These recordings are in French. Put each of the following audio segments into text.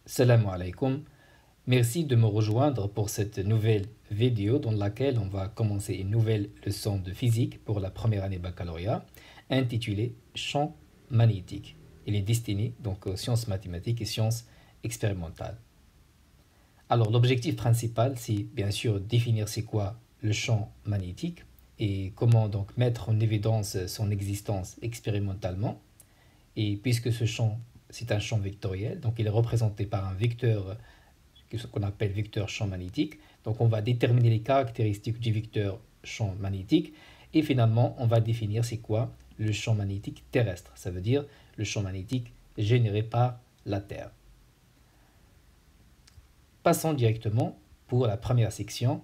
Salam alaikum. Merci de me rejoindre pour cette nouvelle vidéo dans laquelle on va commencer une nouvelle leçon de physique pour la première année baccalauréat intitulée Champ magnétique. Il est destiné donc aux sciences mathématiques et sciences expérimentales. Alors l'objectif principal, c'est bien sûr définir c'est quoi le champ magnétique et comment donc mettre en évidence son existence expérimentalement. Et puisque ce champ c'est un champ vectoriel, donc il est représenté par un vecteur, ce qu'on appelle vecteur champ magnétique. Donc on va déterminer les caractéristiques du vecteur champ magnétique et finalement on va définir c'est quoi le champ magnétique terrestre, ça veut dire le champ magnétique généré par la Terre. Passons directement pour la première section,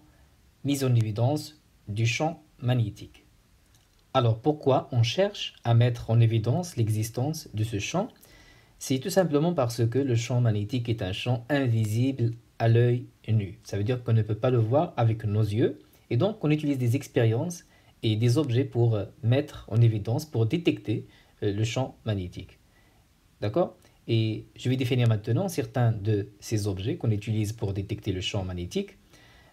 mise en évidence du champ magnétique. Alors pourquoi on cherche à mettre en évidence l'existence de ce champ? C'est tout simplement parce que le champ magnétique est un champ invisible à l'œil nu. Ça veut dire qu'on ne peut pas le voir avec nos yeux. Et donc, on utilise des expériences et des objets pour mettre en évidence, pour détecter le champ magnétique. D'accord? Et je vais définir maintenant certains de ces objets qu'on utilise pour détecter le champ magnétique.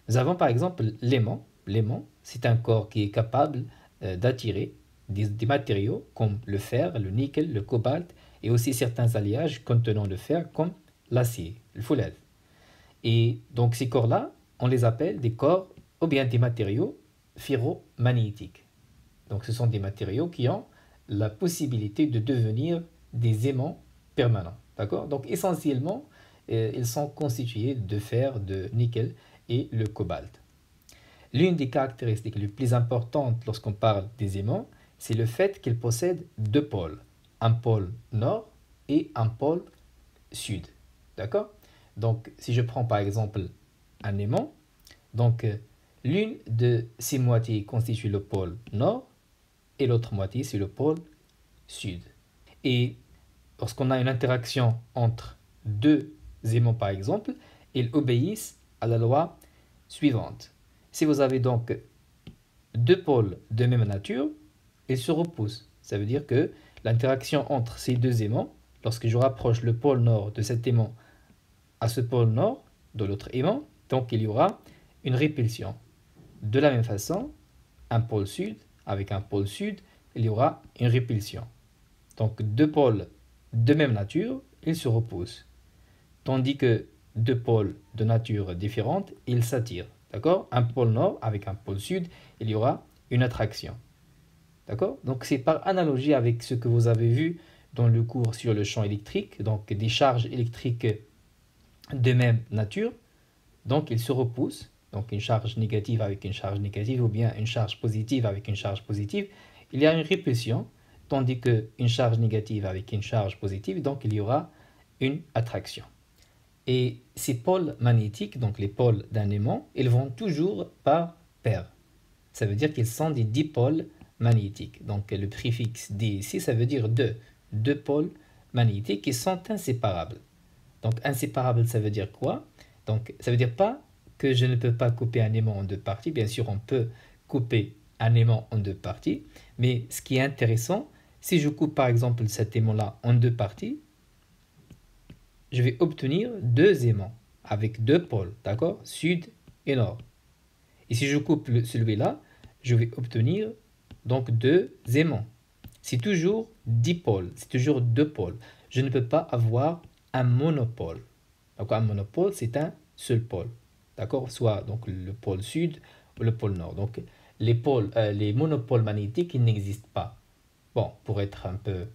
Nous avons par exemple l'aimant. L'aimant, c'est un corps qui est capable d'attirer des matériaux comme le fer, le nickel, le cobalt, et aussi certains alliages contenant le fer comme l'acier, le fouled. Et donc ces corps-là, on les appelle des corps ou bien des matériaux ferromagnétiques. Donc ce sont des matériaux qui ont la possibilité de devenir des aimants permanents. D'accord? Donc essentiellement, ils sont constitués de fer, de nickel et le cobalt. L'une des caractéristiques les plus importantes lorsqu'on parle des aimants, c'est le fait qu'ils possèdent deux pôles. Un pôle nord et un pôle sud. D'accord? Donc, si je prends par exemple un aimant, donc l'une de ces moitiés constitue le pôle nord et l'autre moitié c'est le pôle sud. Et lorsqu'on a une interaction entre deux aimants par exemple, ils obéissent à la loi suivante. Si vous avez donc deux pôles de même nature, ils se repoussent. Ça veut dire que l'interaction entre ces deux aimants, lorsque je rapproche le pôle nord de cet aimant à ce pôle nord de l'autre aimant, donc il y aura une répulsion. De la même façon, un pôle sud avec un pôle sud, il y aura une répulsion. Donc deux pôles de même nature, ils se repoussent. Tandis que deux pôles de nature différente, ils s'attirent. D'accord? Un pôle nord avec un pôle sud, il y aura une attraction. D'accord? Donc c'est par analogie avec ce que vous avez vu dans le cours sur le champ électrique, donc des charges électriques de même nature, donc ils se repoussent, donc une charge négative avec une charge négative ou bien une charge positive avec une charge positive, il y a une répulsion, tandis qu'une charge négative avec une charge positive, donc il y aura une attraction. Et ces pôles magnétiques, donc les pôles d'un aimant, ils vont toujours par paire. Ça veut dire qu'ils sont des dipôles magnétiques. Donc le préfixe D ici, ça veut dire deux pôles magnétiques qui sont inséparables. Donc inséparable, ça veut dire quoi? Donc ça veut dire pas que je ne peux pas couper un aimant en deux parties. Bien sûr, on peut couper un aimant en deux parties. Mais ce qui est intéressant, si je coupe par exemple cet aimant-là en deux parties, je vais obtenir deux aimants avec deux pôles, d'accord? Sud et nord. Et si je coupe celui-là, je vais obtenir donc deux aimants. C'est toujours dipôle, c'est toujours deux pôles. Je ne peux pas avoir un monopôle. Donc un monopôle, c'est un seul pôle. D'accord? Soit donc le pôle sud ou le pôle nord. Donc les monopôles magnétiques, ils n'existent pas. Bon, pour être un peu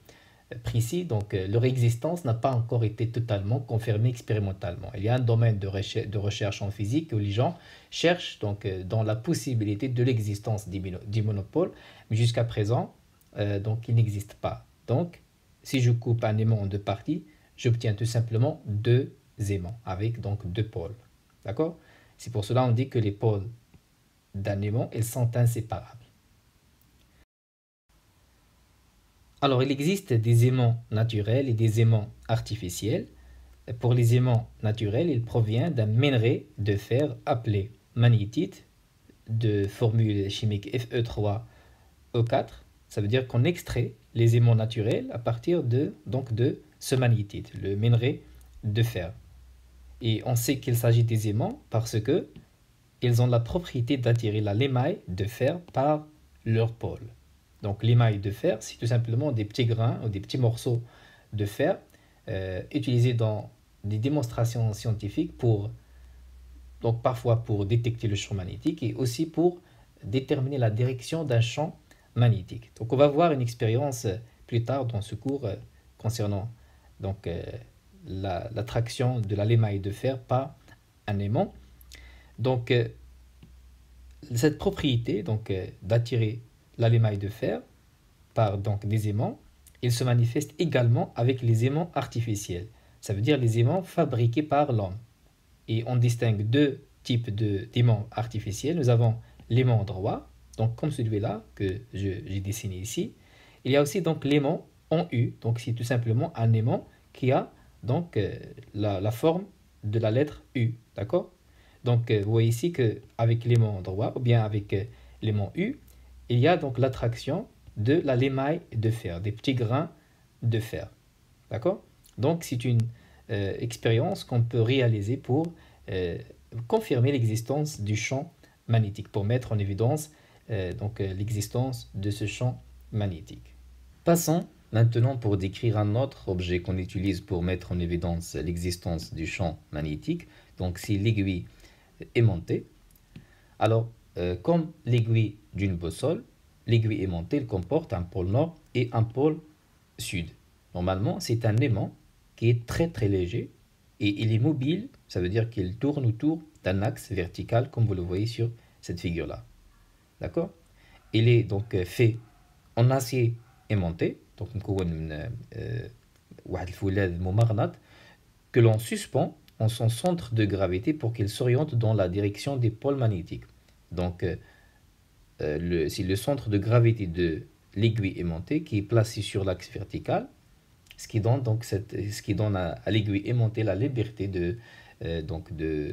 précis, donc leur existence n'a pas encore été totalement confirmée expérimentalement. Il y a un domaine de recherche en physique où les gens cherchent donc dans la possibilité de l'existence du monopôle, mais jusqu'à présent, donc il n'existe pas. Donc, si je coupe un aimant en deux parties, j'obtiens tout simplement deux aimants avec donc deux pôles. D'accord? C'est pour cela qu'on dit que les pôles d'un aimant, ils sont inséparables. Alors, il existe des aimants naturels et des aimants artificiels. Pour les aimants naturels, il provient d'un minerai de fer appelé magnétite, de formule chimique Fe3O4. Ça veut dire qu'on extrait les aimants naturels à partir de ce magnétite, le minerai de fer. Et on sait qu'il s'agit des aimants parce que ils ont la propriété d'attirer l'émail de fer par leur pôle. Donc l'émail de fer, c'est tout simplement des petits grains ou des petits morceaux de fer utilisés dans des démonstrations scientifiques donc parfois pour détecter le champ magnétique et aussi pour déterminer la direction d'un champ magnétique. Donc on va voir une expérience plus tard dans ce cours concernant donc, l'attraction de l'émail de fer par un aimant. Donc cette propriété d'attirer l'émail de fer par donc, des aimants, il se manifeste également avec les aimants artificiels. Ça veut dire les aimants fabriqués par l'homme. Et on distingue deux types d'aimants artificiels. Nous avons l'aimant droit, donc comme celui-là que j'ai dessiné ici. Il y a aussi donc l'aimant en U, donc c'est tout simplement un aimant qui a donc la forme de la lettre U, d'accord? Donc vous voyez ici qu'avec l'aimant droit ou bien avec l'aimant U, il y a donc l'attraction de l'émail de fer, des petits grains de fer, d'accord? Donc c'est une expérience qu'on peut réaliser pour confirmer l'existence du champ magnétique, pour mettre en évidence l'existence de ce champ magnétique. Passons maintenant pour décrire un autre objet qu'on utilise pour mettre en évidence l'existence du champ magnétique. Donc c'est l'aiguille aimantée. Alors, comme l'aiguille d'une boussole, l'aiguille aimantée elle comporte un pôle nord et un pôle sud. Normalement, c'est un aimant qui est très très léger et il est mobile, ça veut dire qu'il tourne autour d'un axe vertical comme vous le voyez sur cette figure-là. D'accord? Il est donc fait en acier aimanté, donc que l'on suspend en son centre de gravité pour qu'il s'oriente dans la direction des pôles magnétiques. Donc c'est le centre de gravité de l'aiguille aimantée qui est placé sur l'axe vertical, ce qui donne à l'aiguille aimantée la liberté de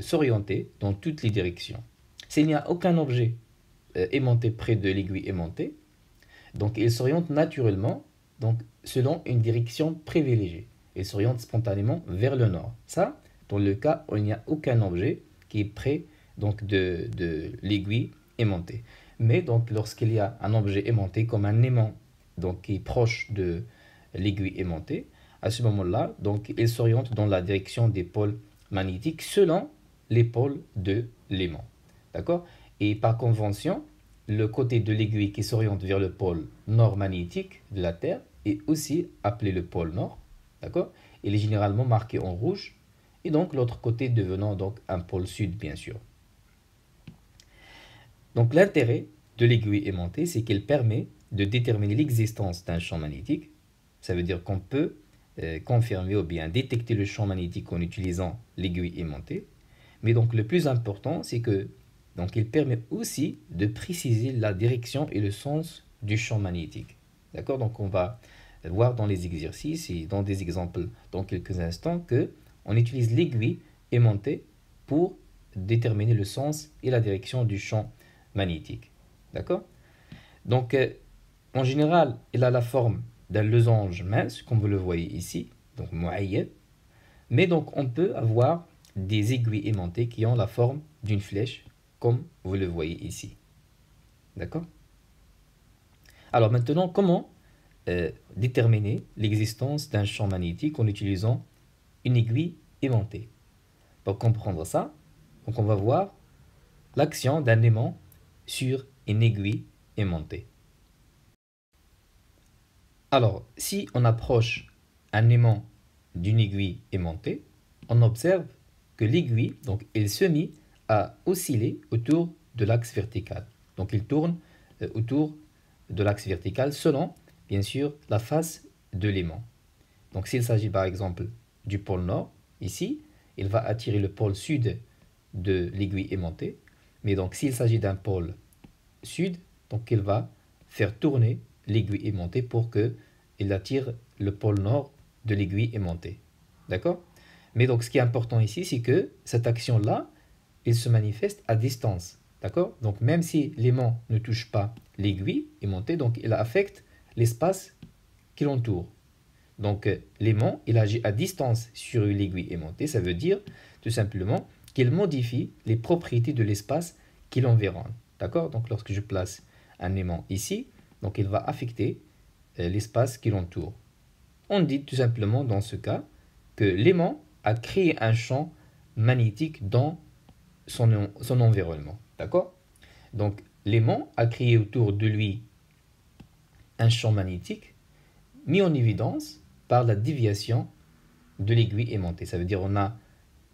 s'orienter dans toutes les directions. S'il n'y a aucun objet aimanté près de l'aiguille aimantée, donc il s'oriente naturellement selon une direction privilégiée. Il s'oriente spontanément vers le nord. Ça, dans le cas où il n'y a aucun objet qui est près de l'aiguille aimantée. Mais donc lorsqu'il y a un objet aimanté comme un aimant qui est proche de l'aiguille aimantée, à ce moment-là, donc il s'oriente dans la direction des pôles magnétiques selon les pôles de l'aimant. D'accord? Et par convention, le côté de l'aiguille qui s'oriente vers le pôle nord magnétique de la Terre est aussi appelé le pôle nord. D'accord? Il est généralement marqué en rouge. Et donc l'autre côté devenant donc un pôle sud, bien sûr. Donc l'intérêt de l'aiguille aimantée, c'est qu'elle permet de déterminer l'existence d'un champ magnétique. Ça veut dire qu'on peut confirmer ou bien détecter le champ magnétique en utilisant l'aiguille aimantée. Mais donc le plus important, c'est que il permet aussi de préciser la direction et le sens du champ magnétique. D'accord? Donc on va voir dans les exercices et dans des exemples dans quelques instants que on utilise l'aiguille aimantée pour déterminer le sens et la direction du champ magnétique. D'accord? Donc en général, il a la forme d'un losange mince, comme vous le voyez ici, donc muayyad. Mais donc on peut avoir des aiguilles aimantées qui ont la forme d'une flèche, comme vous le voyez ici. D'accord? Alors maintenant, comment déterminer l'existence d'un champ magnétique en utilisant une aiguille aimantée? Pour comprendre ça, donc on va voir l'action d'un aimant sur une aiguille aimantée. Alors, si on approche un aimant d'une aiguille aimantée, on observe que l'aiguille, elle se met à osciller autour de l'axe vertical. Donc, il tourne autour de l'axe vertical selon, bien sûr, la face de l'aimant. Donc, s'il s'agit par exemple du pôle nord, ici, il va attirer le pôle sud de l'aiguille aimantée. Mais donc, s'il s'agit d'un pôle sud, donc il va faire tourner l'aiguille aimantée pour qu'il attire le pôle nord de l'aiguille aimantée. D'accord? Mais donc, ce qui est important ici, c'est que cette action-là, elle se manifeste à distance. D'accord? Donc, même si l'aimant ne touche pas l'aiguille aimantée, donc il affecte l'espace qui l'entoure. Donc, l'aimant, il agit à distance sur l'aiguille aimantée. Ça veut dire tout simplement qu'il modifie les propriétés de l'espace qui l'environne. D'accord? Donc lorsque je place un aimant ici, donc il va affecter l'espace qui l'entoure. On dit tout simplement dans ce cas que l'aimant a créé un champ magnétique dans son environnement. D'accord? Donc l'aimant a créé autour de lui un champ magnétique mis en évidence par la déviation de l'aiguille aimantée. Ça veut dire qu'on a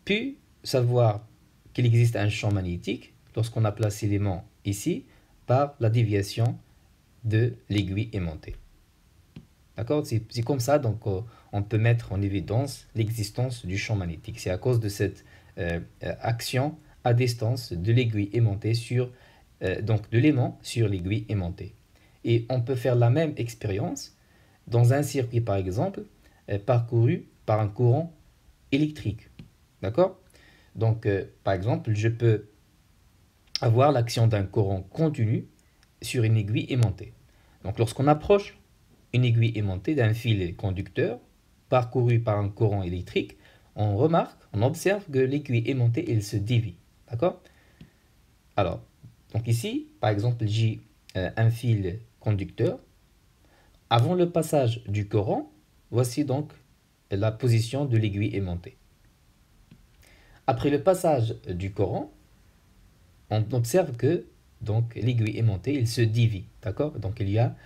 pu savoir qu'il existe un champ magnétique lorsqu'on a placé l'aimant ici par la déviation de l'aiguille aimantée. D'accord? C'est comme ça, donc on peut mettre en évidence l'existence du champ magnétique. C'est à cause de cette action à distance de l'aiguille aimantée donc de l'aimant sur l'aiguille aimantée. Et on peut faire la même expérience dans un circuit, par exemple, parcouru par un courant électrique. D'accord? Donc, par exemple, je peux avoir l'action d'un courant continu sur une aiguille aimantée. Donc, lorsqu'on approche une aiguille aimantée d'un fil conducteur parcouru par un courant électrique, on observe que l'aiguille aimantée, elle se dévie. D'accord? Alors, donc ici, par exemple, j'ai un fil conducteur. Avant le passage du courant, voici donc la position de l'aiguille aimantée. Après le passage du courant, on observe que donc l'aiguille aimantée, il se dévie, d'accord? Donc il y a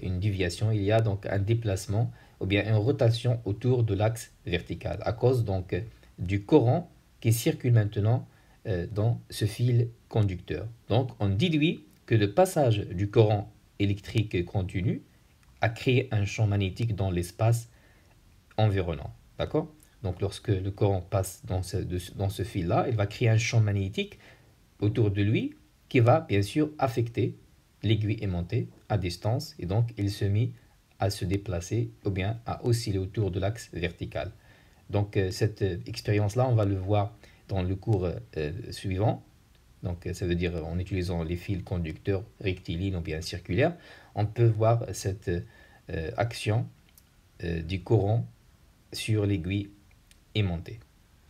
une déviation, il y a donc un déplacement ou bien une rotation autour de l'axe vertical à cause donc du courant qui circule maintenant dans ce fil conducteur. Donc on déduit que le passage du courant électrique continu a créé un champ magnétique dans l'espace environnant, d'accord? Donc lorsque le courant passe dans ce fil-là, il va créer un champ magnétique autour de lui qui va bien sûr affecter l'aiguille aimantée à distance et donc il se met à se déplacer ou bien à osciller autour de l'axe vertical. Donc cette expérience-là, on va le voir dans le cours suivant. Donc ça veut dire en utilisant les fils conducteurs rectilignes ou bien circulaires, on peut voir cette action du courant sur l'aiguille aimantée.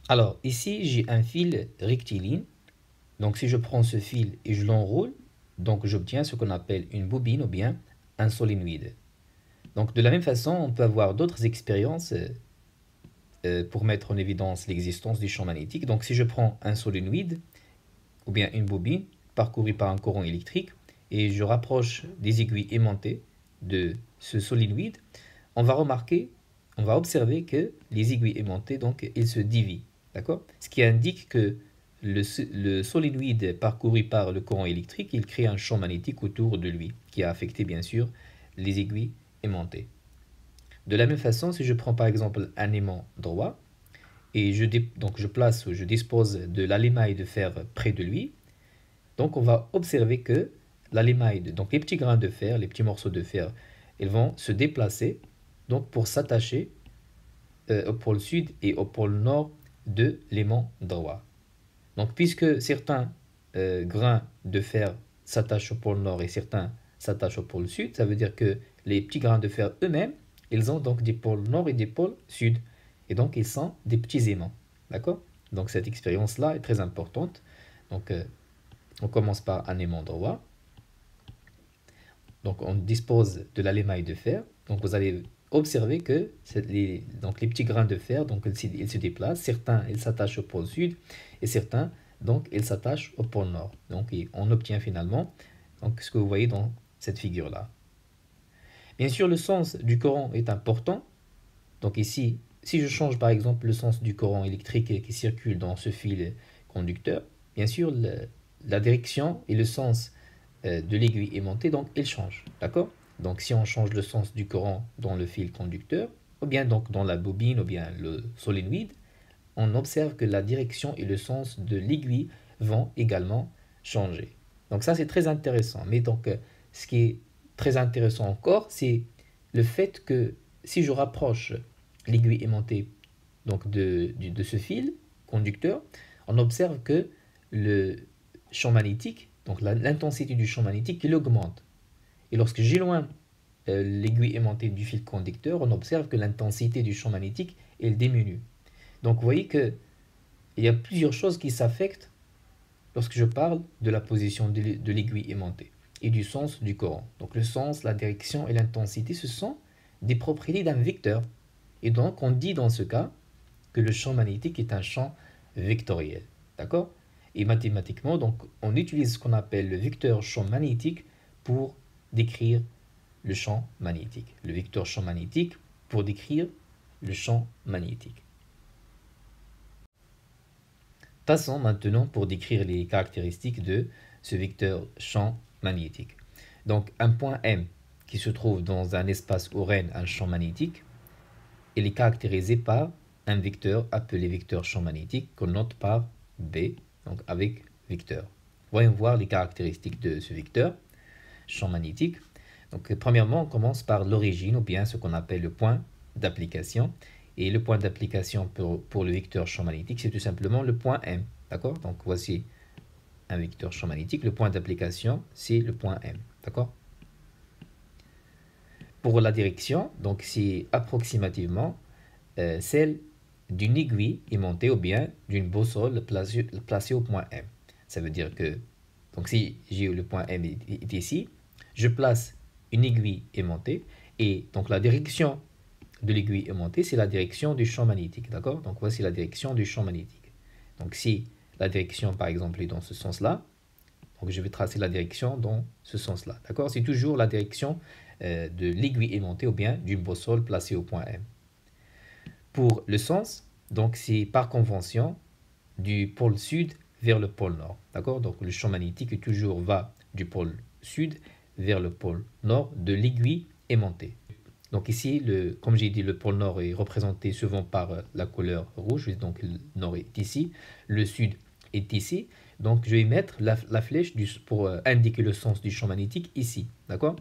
Alors ici j'ai un fil rectiligne. Donc si je prends ce fil et je l'enroule, donc j'obtiens ce qu'on appelle une bobine ou bien un solénoïde. Donc de la même façon, on peut avoir d'autres expériences pour mettre en évidence l'existence du champ magnétique. Donc si je prends un solénoïde ou bien une bobine parcourue par un courant électrique et je rapproche des aiguilles aimantées de ce solénoïde, on va observer que les aiguilles aimantées, donc, elles se dévient. D'accord? Ce qui indique que le solénoïde parcouru par le courant électrique, il crée un champ magnétique autour de lui, qui a affecté bien sûr les aiguilles aimantées. De la même façon, si je prends par exemple un aimant droit, et je dispose de l'émail de fer près de lui, donc on va observer que l'émail, donc les petits grains de fer, les petits morceaux de fer, ils vont se déplacer donc pour s'attacher au pôle sud et au pôle nord de l'aimant droit. Donc puisque certains grains de fer s'attachent au pôle nord et certains s'attachent au pôle sud, ça veut dire que les petits grains de fer eux-mêmes, ils ont donc des pôles nord et des pôles sud. Et donc ils sont des petits aimants. D'accord? Donc cette expérience-là est très importante. Donc on commence par un aimant droit. Donc on dispose de l'émail de fer. Donc vous allez observer que les petits grains de fer, donc ils se déplacent. Certains, ils s'attachent au pôle sud et certains, donc, ils s'attachent au pôle nord. Donc on obtient finalement donc, ce que vous voyez dans cette figure-là. Bien sûr, le sens du courant est important. Donc ici, si je change par exemple le sens du courant électrique qui circule dans ce fil conducteur, bien sûr, la direction et le sens de l'aiguille aimantée, donc ils changent. D'accord? Donc si on change le sens du courant dans le fil conducteur, ou bien donc dans la bobine, ou bien le solénoïde, on observe que la direction et le sens de l'aiguille vont également changer. Donc ça c'est très intéressant. Mais donc ce qui est très intéressant encore, c'est le fait que si je rapproche l'aiguille aimantée donc de ce fil conducteur, on observe que le champ magnétique, donc l'intensité du champ magnétique, il augmente. Et lorsque j'éloigne l'aiguille aimantée du fil conducteur, on observe que l'intensité du champ magnétique, elle diminue. Donc vous voyez que il y a plusieurs choses qui s'affectent lorsque je parle de la position de l'aiguille aimantée et du sens du Coran. Donc le sens, la direction et l'intensité, ce sont des propriétés d'un vecteur. Et donc on dit dans ce cas que le champ magnétique est un champ vectoriel. D'accord? Et mathématiquement, donc on utilise ce qu'on appelle le vecteur champ magnétique pour décrire le champ magnétique. Le vecteur champ magnétique pour décrire le champ magnétique. Passons maintenant pour décrire les caractéristiques de ce vecteur champ magnétique. Donc un point M qui se trouve dans un espace où règne un champ magnétique, il est caractérisé par un vecteur appelé vecteur champ magnétique qu'on note par B, donc avec vecteur. Voyons voir les caractéristiques de ce vecteur champ magnétique. Donc premièrement, on commence par l'origine ou bien ce qu'on appelle le point d'application. Et le point d'application pour le vecteur champ magnétique, c'est tout simplement le point M. D'accord? Donc voici un vecteur champ magnétique. Le point d'application, c'est le point M. D'accord? Pour la direction, donc c'est approximativement celle d'une aiguille aimantée ou bien d'une boussole placée au point M. Ça veut dire que, donc si j'ai le point M est ici, je place une aiguille aimantée et donc la direction de l'aiguille aimantée, c'est la direction du champ magnétique, d'accord? Donc voici la direction du champ magnétique. Donc si la direction, par exemple, est dans ce sens-là, donc je vais tracer la direction dans ce sens-là, d'accord? C'est toujours la direction de l'aiguille aimantée ou bien d'une boussole placée au point M. Pour le sens, donc c'est par convention du pôle sud vers le pôle nord, d'accord? Donc le champ magnétique toujours va du pôle sud vers le pôle nord de l'aiguille aimantée. Donc ici, comme j'ai dit, le pôle nord est représenté souvent par la couleur rouge, donc le nord est ici, le sud est ici. Donc je vais mettre la flèche pour indiquer le sens du champ magnétique ici, d'accord?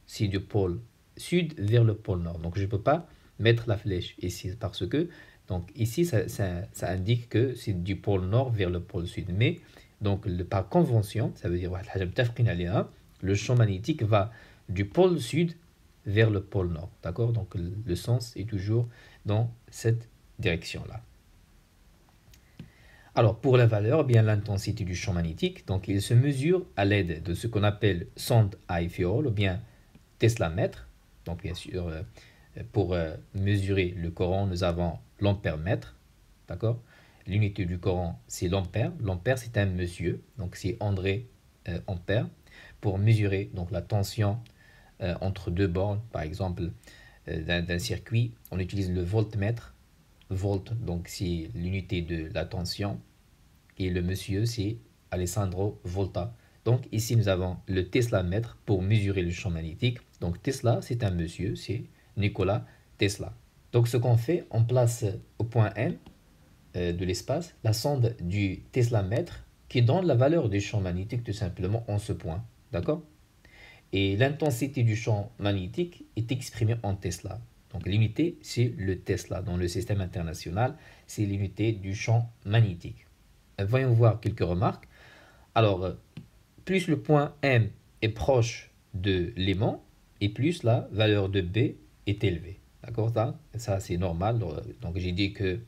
C'est du pôle sud vers le pôle nord. Donc je ne peux pas mettre la flèche ici parce que, donc ici, ça indique que c'est du pôle nord vers le pôle sud. Mais, donc par convention, ça veut dire le champ magnétique va du pôle sud vers le pôle nord, d'accord? Donc le sens est toujours dans cette direction-là. Alors pour la valeur, bien l'intensité du champ magnétique, donc il se mesure à l'aide de ce qu'on appelle sonde à effet Hall ou bien Tesla-mètre. Donc bien sûr, pour mesurer le Coran, nous avons l'ampère-mètre, d'accord? L'unité du Coran, c'est l'ampère. L'ampère, c'est un monsieur, donc c'est André Ampère. Pour mesurer donc la tension entre deux bornes, par exemple, d'un circuit, on utilise le voltmètre. Volt, donc c'est l'unité de la tension. Et le monsieur, c'est Alessandro Volta. Donc ici, nous avons le Tesla-mètre pour mesurer le champ magnétique. Donc Tesla, c'est un monsieur, c'est Nikola Tesla. Donc ce qu'on fait, on place au point M de l'espace la sonde du Tesla-mètre qui donne la valeur du champ magnétique tout simplement en ce point. D'accord? Et l'intensité du champ magnétique est exprimée en Tesla. Donc l'unité, c'est le Tesla. Dans le système international, c'est l'unité du champ magnétique. Voyons voir quelques remarques. Alors, plus le point M est proche de l'aimant, et plus la valeur de B est élevée. D'accord? Ça c'est normal. Donc j'ai dit que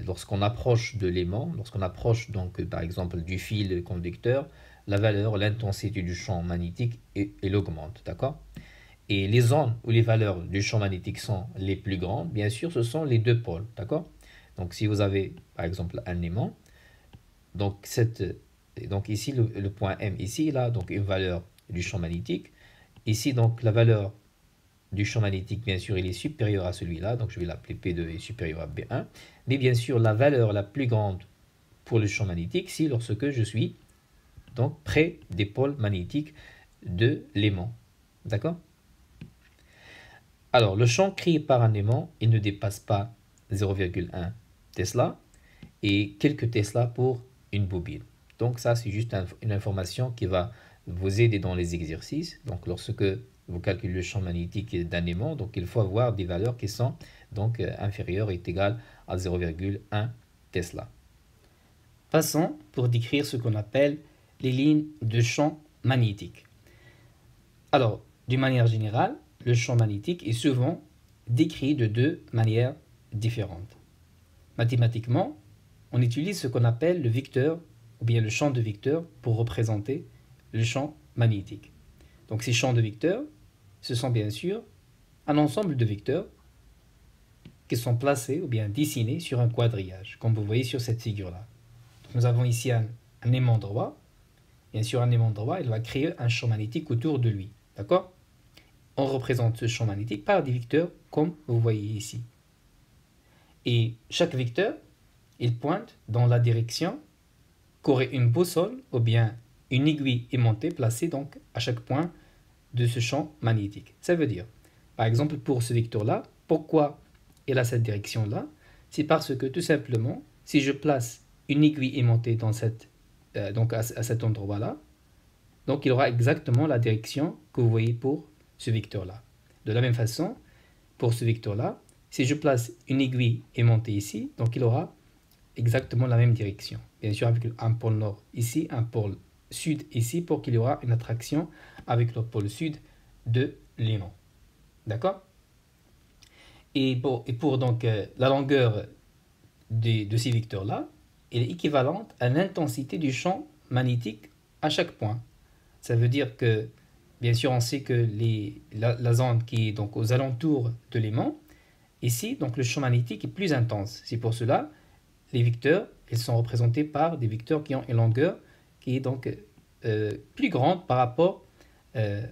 lorsqu'on approche de l'aimant, lorsqu'on approche donc par exemple du fil conducteur, la valeur, l'intensité du champ magnétique, elle augmente, d'accord? Et les zones où les valeurs du champ magnétique sont les plus grandes, bien sûr, ce sont les deux pôles, d'accord? Donc si vous avez par exemple un aimant, donc ici le point M, ici, là, donc une valeur du champ magnétique, ici donc la valeur du champ magnétique, bien sûr, il est supérieur à celui-là, donc je vais l'appeler P2 est supérieur à B1, mais bien sûr la valeur la plus grande pour le champ magnétique, c'est lorsque je suis donc près des pôles magnétiques de l'aimant. D'accord? Alors, le champ créé par un aimant, il ne dépasse pas 0,1 Tesla et quelques Tesla pour une bobine. Donc ça, c'est juste une information qui va vous aider dans les exercices. Donc lorsque vous calculez le champ magnétique d'un aimant, donc il faut avoir des valeurs qui sont donc inférieures et égales à 0,1 Tesla. Passons pour décrire ce qu'on appelle les lignes de champ magnétique. Alors, d'une manière générale, le champ magnétique est souvent décrit de deux manières différentes. Mathématiquement, on utilise ce qu'on appelle le vecteur ou bien le champ de vecteurs pour représenter le champ magnétique. Donc ces champs de vecteurs, ce sont bien sûr un ensemble de vecteurs qui sont placés ou bien dessinés sur un quadrillage, comme vous voyez sur cette figure-là. Nous avons ici un aimant droit. Bien sûr, un aimant droit, il va créer un champ magnétique autour de lui. D'accord? On représente ce champ magnétique par des vecteurs comme vous voyez ici. Et chaque vecteur, il pointe dans la direction qu'aurait une boussole ou bien une aiguille aimantée placée donc à chaque point de ce champ magnétique. Ça veut dire, par exemple, pour ce vecteur-là, pourquoi il a cette direction-là? C'est parce que tout simplement, si je place une aiguille aimantée dans donc à cet endroit-là, donc il aura exactement la direction que vous voyez pour ce vecteur-là. De la même façon, pour ce vecteur-là, si je place une aiguille aimantée ici, donc il aura exactement la même direction. Bien sûr, avec un pôle nord ici, un pôle sud ici, pour qu'il y aura une attraction avec le pôle sud de l'aimant. D'accord? Et pour donc la longueur de ces vecteurs-là, elle est équivalente à l'intensité du champ magnétique à chaque point. Ça veut dire que, bien sûr, on sait que la zone qui est donc aux alentours de l'aimant, ici, donc le champ magnétique est plus intense. C'est pour cela, les vecteurs, ils sont représentés par des vecteurs qui ont une longueur qui est donc plus grande par rapport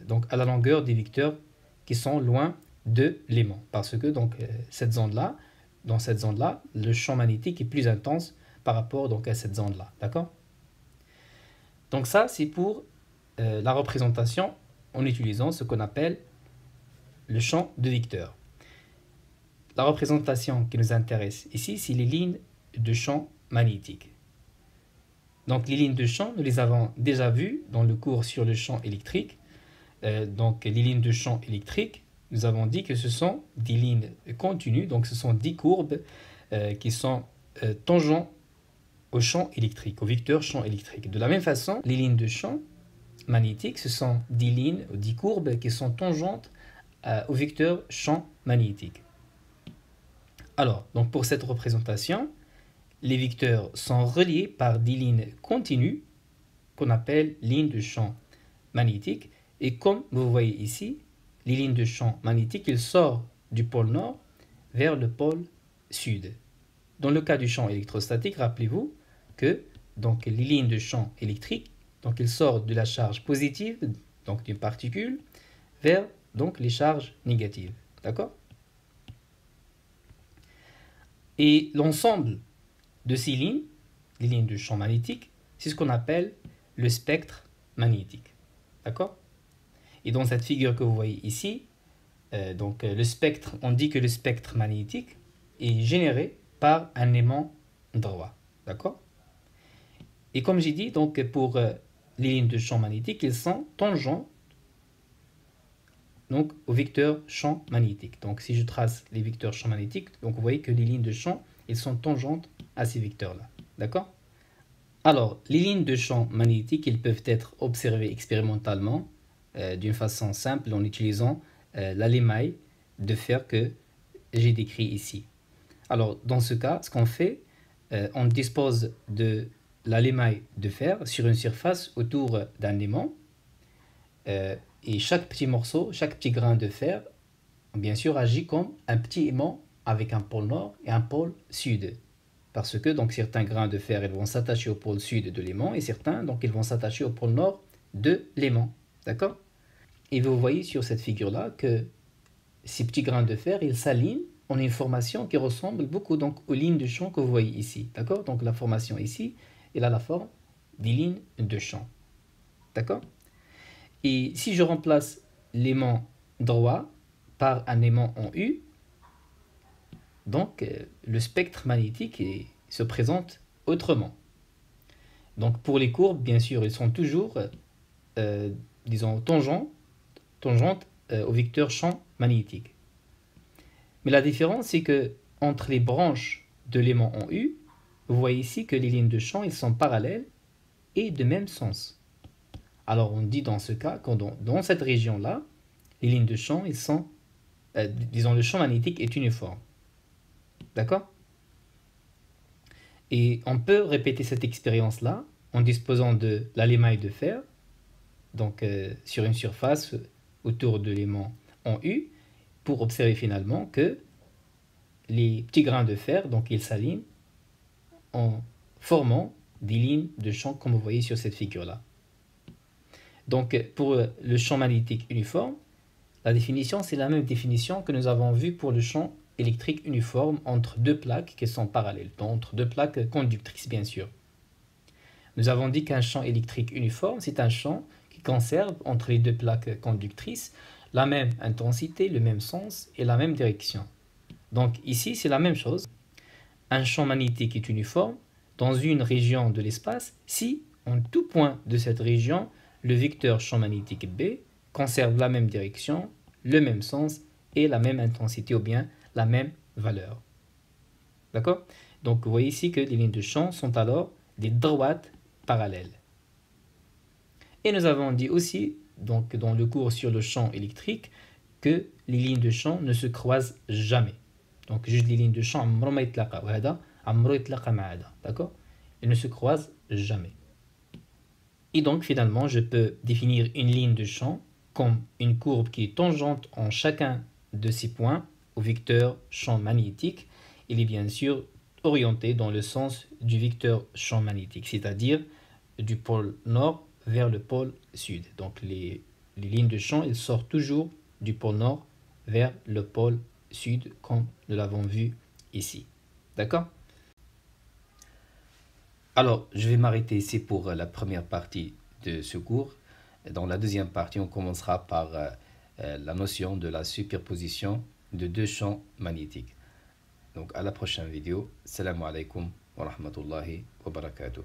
donc à la longueur des vecteurs qui sont loin de l'aimant. Parce que donc dans cette zone-là, le champ magnétique est plus intense par rapport donc à cette zone-là. D'accord? Donc ça, c'est pour la représentation en utilisant ce qu'on appelle le champ de vecteurs. La représentation qui nous intéresse ici, c'est les lignes de champ magnétique. Donc les lignes de champ, nous les avons déjà vues dans le cours sur le champ électrique. Donc les lignes de champ électrique, nous avons dit que ce sont des lignes continues, donc ce sont 10 courbes qui sont tangents au champ électrique, au vecteur champ électrique. De la même façon, les lignes de champ magnétique, ce sont 10 lignes, 10 courbes qui sont tangentes au vecteur champ magnétique. Alors, donc pour cette représentation, les vecteurs sont reliés par des lignes continues qu'on appelle lignes de champ magnétique. Et comme vous voyez ici, les lignes de champ magnétique, ils sortent du pôle nord vers le pôle sud. Dans le cas du champ électrostatique, rappelez-vous que donc, les lignes de champ électrique, donc, ils sortent de la charge positive, donc d'une particule, vers donc, les charges négatives. D'accord? Et l'ensemble de ces lignes, les lignes de champ magnétique, c'est ce qu'on appelle le spectre magnétique. D'accord? Et dans cette figure que vous voyez ici, donc le spectre, on dit que le spectre magnétique est généré par un aimant droit. D'accord? Et comme j'ai dit, donc pour les lignes de champ magnétique, ils sont tangents donc, au vecteur champ magnétique. Donc si je trace les vecteurs champ magnétique, donc vous voyez que les lignes de champ, elles sont tangentes à ces vecteurs-là. D'accord? Alors, les lignes de champ magnétique, elles peuvent être observées expérimentalement d'une façon simple en utilisant la lémaille de fer que j'ai décrit ici. Alors, dans ce cas, ce qu'on fait, on dispose de la lémaille de fer sur une surface autour d'un aimant et chaque petit morceau, chaque petit grain de fer, bien sûr, agit comme un petit aimant avec un pôle nord et un pôle sud. Parce que donc, certains grains de fer ils vont s'attacher au pôle sud de l'aimant et certains donc, ils vont s'attacher au pôle nord de l'aimant. D'accord? Et vous voyez sur cette figure-là que ces petits grains de fer, ils s'alignent en une formation qui ressemble beaucoup donc, aux lignes de champ que vous voyez ici. D'accord? Donc la formation ici, elle a la forme des lignes de champ. D'accord? Et si je remplace l'aimant droit par un aimant en U, donc le spectre magnétique se présente autrement. Donc pour les courbes, bien sûr, ils sont toujours, disons, tangentes au vecteur champ magnétique. Mais la différence, c'est que entre les branches de l'aimant en U, vous voyez ici que les lignes de champ ils sont parallèles et de même sens. Alors on dit dans ce cas que dans cette région-là, les lignes de champ, ils sont, disons, le champ magnétique est uniforme. D'accord? Et on peut répéter cette expérience-là en disposant de l'émail de fer, donc sur une surface autour de l'aimant en U, pour observer finalement que les petits grains de fer, donc ils s'alignent en formant des lignes de champ comme vous voyez sur cette figure-là. Donc pour le champ magnétique uniforme, la définition c'est la même définition que nous avons vue pour le champ électrique uniforme entre deux plaques qui sont parallèles, donc entre deux plaques conductrices bien sûr. Nous avons dit qu'un champ électrique uniforme, c'est un champ qui conserve entre les deux plaques conductrices la même intensité, le même sens et la même direction. Donc ici, c'est la même chose. Un champ magnétique est uniforme dans une région de l'espace si, en tout point de cette région, le vecteur champ magnétique B conserve la même direction, le même sens et la même intensité ou bien la même valeur. D'accord? Donc vous voyez ici que les lignes de champ sont alors des droites parallèles. Et nous avons dit aussi, donc dans le cours sur le champ électrique, que les lignes de champ ne se croisent jamais. Donc juste les lignes de champ, d'accord? Elles ne se croisent jamais. Et donc finalement, je peux définir une ligne de champ comme une courbe qui est tangente en chacun de ces points au vecteur champ magnétique. Il est bien sûr orienté dans le sens du vecteur champ magnétique, c'est-à-dire du pôle nord vers le pôle sud. Donc les lignes de champ, elles sortent toujours du pôle nord vers le pôle sud, comme nous l'avons vu ici. D'accord? Alors, je vais m'arrêter ici pour la première partie de ce cours. Dans la deuxième partie, on commencera par la notion de la superposition de deux champs magnétiques. Donc, à la prochaine vidéo. Salam alaikum wa rahmatullahi wa barakatuh.